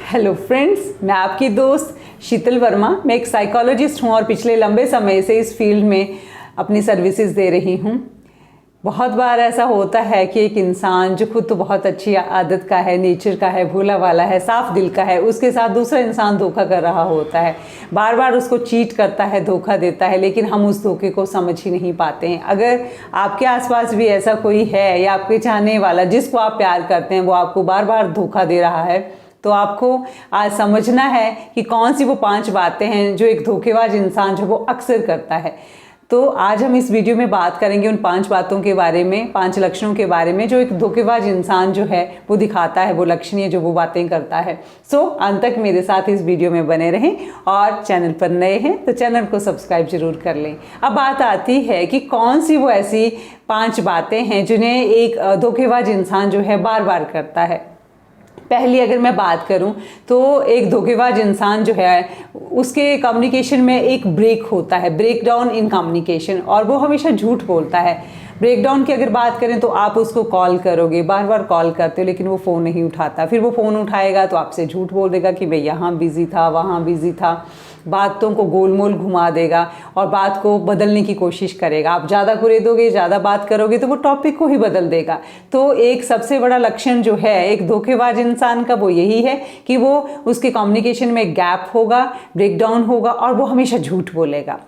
Hello friends, मैं आपकी दोस्त शीतल वर्मा। मैं एक साइकोलॉजिस्ट हूँ और पिछले लंबे समय से इस फील्ड में अपनी सर्विसेज दे रही हूँ। बहुत बार ऐसा होता है कि एक इंसान जो खुद तो बहुत अच्छी आदत का है, नेचर का है, भोला वाला है, साफ दिल का है, उसके साथ दूसरा इंसान धोखा कर रहा होता है, बार बार उसको चीट करता है, धोखा देता है, लेकिन हम उस धोखे को समझ ही नहीं पाते हैं। अगर आपके आसपास भी ऐसा कोई है या आपके चाहने वाला जिसको आप प्यार करते हैं वो आपको बार बार धोखा दे रहा है, तो आपको आज समझना है कि कौन सी वो 5 बातें हैं जो एक धोखेबाज इंसान जो वो अक्सर करता है। तो आज हम इस वीडियो में बात करेंगे उन 5 बातों के बारे में, 5 लक्षणों के बारे में जो एक धोखेबाज इंसान जो है वो दिखाता है, वो लक्षणीय जो वो बातें करता है। सो अंत तक मेरे साथ इस वीडियो में बने रहें और चैनल पर नए हैं तो चैनल को सब्सक्राइब जरूर कर लें। अब बात आती है कि कौन सी वो ऐसी 5 बातें हैं जिन्हें एक धोखेबाज इंसान जो है बार बार करता है। पहली अगर मैं बात करूं तो एक धोखेबाज इंसान जो है उसके कम्युनिकेशन में एक ब्रेक होता है, ब्रेक डाउन इन कम्युनिकेशन, और वो हमेशा झूठ बोलता है। ब्रेक डाउन की अगर बात करें तो आप उसको कॉल करोगे, बार बार कॉल करते हो लेकिन वो फ़ोन नहीं उठाता, फिर वो फ़ोन उठाएगा तो आपसे झूठ बोल देगा कि मैं यहाँ बिज़ी था, वहाँ बिज़ी था, बातों को गोलमोल घुमा देगा और बात को बदलने की कोशिश करेगा। आप ज़्यादा कुरेदोगे, ज़्यादा बात करोगे तो वो टॉपिक को ही बदल देगा। तो एक सबसे बड़ा लक्षण जो है एक धोखेबाज इंसान का वो यही है कि वो उसके कम्युनिकेशन में गैप होगा, ब्रेकडाउन होगा और वो हमेशा झूठ बोलेगा।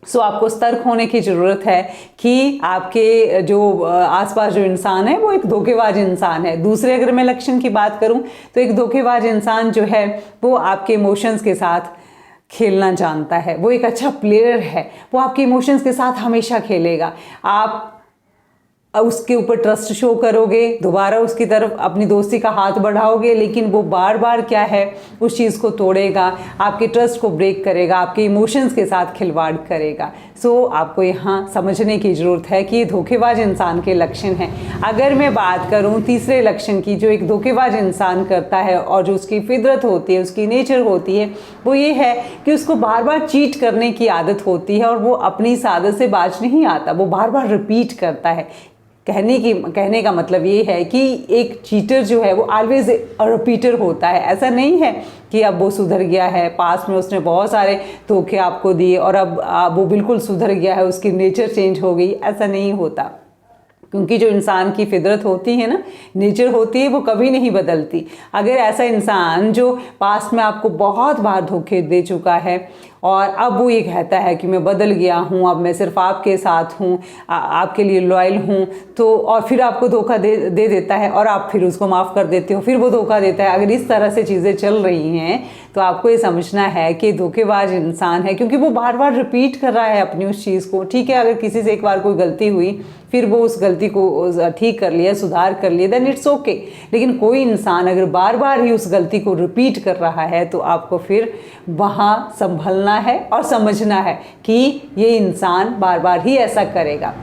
सो आपको सतर्क होने की ज़रूरत है कि आपके जो आसपास जो इंसान है वो एक धोखेबाज इंसान है। दूसरे अगर मैं लक्षण की बात करूं तो एक धोखेबाज इंसान जो है वो आपके इमोशंस के साथ खेलना जानता है। वो एक अच्छा प्लेयर है, वो आपके इमोशंस के साथ हमेशा खेलेगा। आप उसके ऊपर ट्रस्ट शो करोगे, दोबारा उसकी तरफ अपनी दोस्ती का हाथ बढ़ाओगे, लेकिन वो बार बार क्या है उस चीज़ को तोड़ेगा, आपके ट्रस्ट को ब्रेक करेगा, आपके इमोशंस के साथ खिलवाड़ करेगा। सो आपको यहाँ समझने की ज़रूरत है कि ये धोखेबाज इंसान के लक्षण हैं। अगर मैं बात करूँ तीसरे लक्षण की जो एक धोखेबाज इंसान करता है और जो उसकी फितरत होती है, उसकी नेचर होती है, वो ये है कि उसको बार बार चीट करने की आदत होती है और वो अपनी इस आदत से बाज नहीं आता, वो बार बार रिपीट करता है। कहने का मतलब ये है कि एक चीटर जो है वो ऑलवेज रिपीटर होता है। ऐसा नहीं है कि अब वो सुधर गया है, पास में उसने बहुत सारे धोखे आपको दिए और अब वो बिल्कुल सुधर गया है, उसकी नेचर चेंज हो गई, ऐसा नहीं होता। क्योंकि जो इंसान की फितरत होती है ना, नेचर होती है, वो कभी नहीं बदलती। अगर ऐसा इंसान जो पास्ट में आपको बहुत बार धोखे दे चुका है और अब वो ये कहता है कि मैं बदल गया हूँ, अब मैं सिर्फ आपके साथ हूँ, आपके लिए लॉयल हूँ, तो और फिर आपको धोखा दे देता है और आप फिर उसको माफ़ कर देते हो, फिर वो धोखा देता है। अगर इस तरह से चीज़ें चल रही हैं तो आपको ये समझना है कि धोखेबाज इंसान है, क्योंकि वो बार बार रिपीट कर रहा है अपनी उस चीज़ को। ठीक है, अगर किसी से एक बार कोई गलती हुई, फिर वो उस गलती को ठीक कर लिया, सुधार कर लिया, देन इट्स ओके। लेकिन कोई इंसान अगर बार बार ही उस गलती को रिपीट कर रहा है तो आपको फिर वहाँ संभलना है और समझना है कि ये इंसान बार बार ही ऐसा करेगा।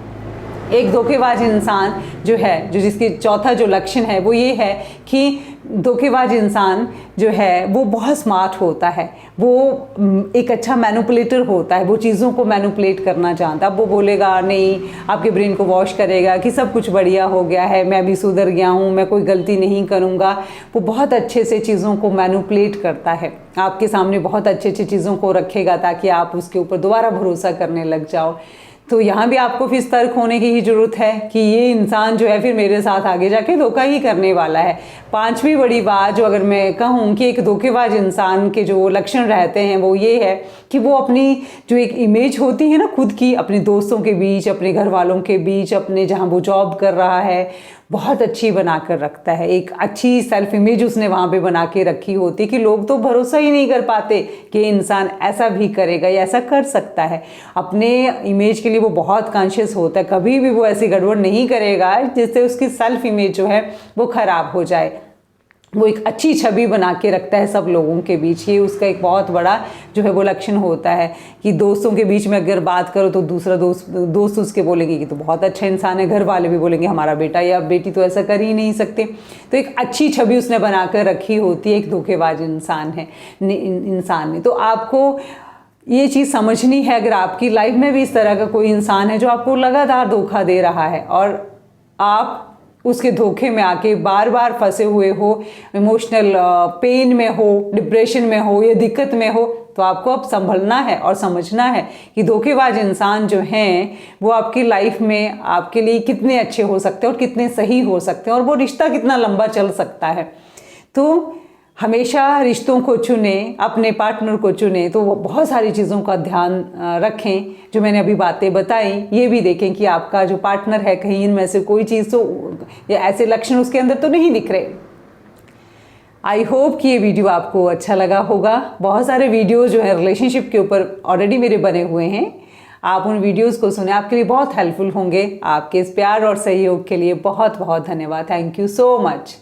एक धोखेबाज इंसान जो है, जो जिसकी चौथा जो लक्षण है वो ये है कि धोखेबाज इंसान जो है वो बहुत स्मार्ट होता है, वो एक अच्छा मैनिपुलेटर होता है, वो चीज़ों को मैनिपुलेट करना जानता है। वो बोलेगा नहीं, आपके ब्रेन को वॉश करेगा कि सब कुछ बढ़िया हो गया है, मैं भी सुधर गया हूँ, मैं कोई गलती नहीं करूँगा। वो बहुत अच्छे से चीज़ों को मैनिपुलेट करता है, आपके सामने बहुत अच्छे अच्छे चीज़ों को रखेगा ताकि आप उसके ऊपर दोबारा भरोसा करने लग जाओ। तो यहाँ भी आपको फिर सतर्क होने की ही ज़रूरत है कि ये इंसान जो है फिर मेरे साथ आगे जाके धोखा ही करने वाला है। 5वीं बड़ी बात जो अगर मैं कहूँ कि एक धोखेबाज इंसान के जो लक्षण रहते हैं वो ये है कि वो अपनी जो एक इमेज होती है ना खुद की, अपने दोस्तों के बीच, अपने घर वालों के बीच, अपने जहाँ वो जॉब कर रहा है, बहुत अच्छी बना कर रखता है। एक अच्छी सेल्फ इमेज उसने वहाँ पे बना के रखी होती कि लोग तो भरोसा ही नहीं कर पाते कि इंसान ऐसा भी करेगा या ऐसा कर सकता है। अपने इमेज के लिए वो बहुत कॉन्शियस होता है, कभी भी वो ऐसी गड़बड़ नहीं करेगा जिससे उसकी सेल्फ इमेज जो है वो ख़राब हो जाए। वो एक अच्छी छवि बना के रखता है सब लोगों के बीच। ये उसका एक बहुत बड़ा जो है वो लक्षण होता है कि दोस्तों के बीच में अगर बात करो तो दूसरा दोस्त उसके बोलेंगे कि तो बहुत अच्छा इंसान है, घर वाले भी बोलेंगे हमारा बेटा या बेटी तो ऐसा कर ही नहीं सकते। तो एक अच्छी छवि उसने बना कर रखी होती है, एक धोखेबाज इंसान ने। तो आपको ये चीज़ समझनी है, अगर आपकी लाइफ में भी इस तरह का कोई इंसान है जो आपको लगातार धोखा दे रहा है और आप उसके धोखे में आके बार बार फंसे हुए हो, इमोशनल पेन में हो, डिप्रेशन में हो या दिक्कत में हो, तो आपको अब संभलना है और समझना है कि धोखेबाज इंसान जो हैं वो आपकी लाइफ में आपके लिए कितने अच्छे हो सकते हैं और कितने सही हो सकते हैं और वो रिश्ता कितना लंबा चल सकता है। तो हमेशा रिश्तों को चुने, अपने पार्टनर को चुने तो वो बहुत सारी चीज़ों का ध्यान रखें जो मैंने अभी बातें बताई। ये भी देखें कि आपका जो पार्टनर है कहीं इनमें से कोई चीज़ तो या ऐसे लक्षण उसके अंदर तो नहीं दिख रहे। आई होप कि ये वीडियो आपको अच्छा लगा होगा। बहुत सारे वीडियो जो है रिलेशनशिप के ऊपर ऑलरेडी मेरे बने हुए हैं, आप उन वीडियोज़ को सुने, आपके लिए बहुत हेल्पफुल होंगे। आपके इस प्यार और सहयोग के लिए बहुत बहुत धन्यवाद। Thank you so much.